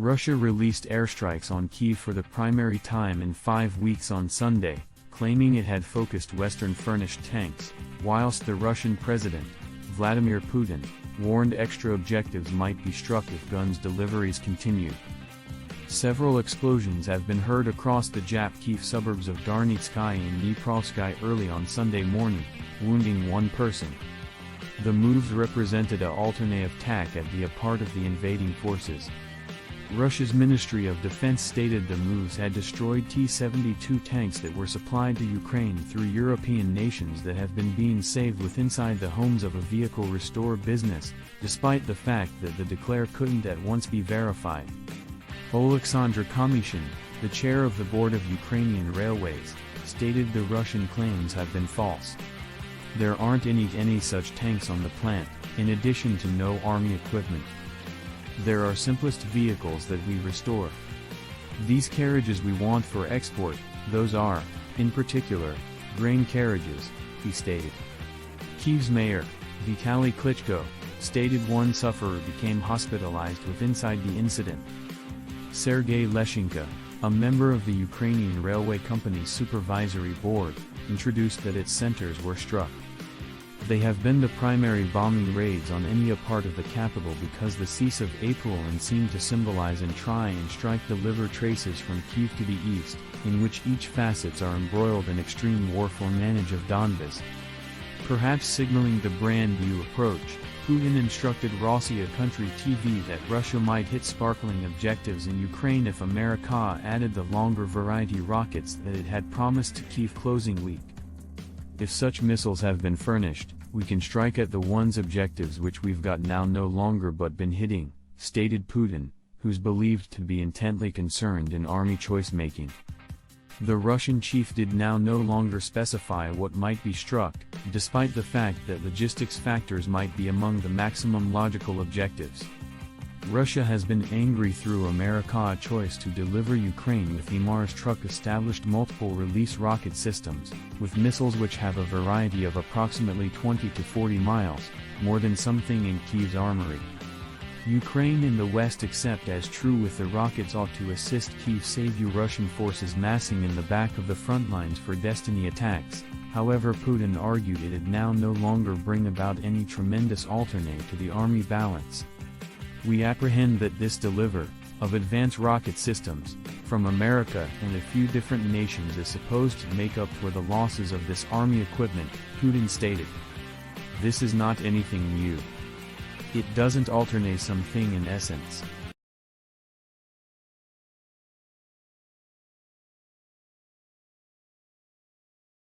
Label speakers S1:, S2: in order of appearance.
S1: Russia released airstrikes on Kyiv for the primary time in 5 weeks on Sunday, claiming it had focused Western-furnished tanks, whilst the Russian president, Vladimir Putin, warned extra objectives might be struck if guns deliveries continued. Several explosions have been heard across the Kyiv suburbs of Darnytskyi and Dniprovskyi early on Sunday morning, wounding one person. The moves represented an alternative attack at the part of the invading forces. Russia's Ministry of Defense stated the moves had destroyed T-72 tanks that were supplied to Ukraine through European nations that have been being saved inside the homes of a vehicle restore business, despite the fact that the declare couldn't at once be verified. Oleksandr Kamyshin, the chair of the board of Ukrainian Railways, stated the Russian claims have been false. There aren't any such tanks on the plant, in addition to no army equipment. There are simplest vehicles that we restore. These carriages we want for export, those are, in particular, grain carriages, he stated. Kyiv's mayor, Vitali Klitschko, stated one sufferer became hospitalized inside the incident. Sergei Leshchenko, a member of the Ukrainian railway company's supervisory board, introduced that its centers were struck. They have been the primary bombing raids on any part of the capital because the cease of April and seem to symbolize and try and strike deliver traces from Kyiv to the east, in which each facets are embroiled in extreme warfare manage of Donbas. Perhaps signaling the brand new approach, Putin instructed Russia country TV that Russia might hit sparkling objectives in Ukraine if America added the longer variety rockets that it had promised to Kyiv closing week. If such missiles have been furnished, we can strike at the one's objectives which we've got now no longer but been hitting, stated Putin, who's believed to be intently concerned in army choice-making. The Russian chief did now no longer specify what might be struck, despite the fact that logistics factors might be among the maximum logical objectives. Russia has been angry through America's choice to deliver Ukraine with HIMARS truck established multiple release rocket systems, with missiles which have a variety of approximately 20 to 40 miles, more than something in Kyiv's armory. Ukraine and the West accept as true with the rockets ought to assist Kyiv save Russian forces massing in the back of the front lines for destiny attacks. However, Putin argued it'd now no longer bring about any tremendous alternate to the army balance. We apprehend that this deliver, of advanced rocket systems, from America and a few different nations is supposed to make up for the losses of this army equipment, Putin stated. This is not anything new. It doesn't alternate something in essence.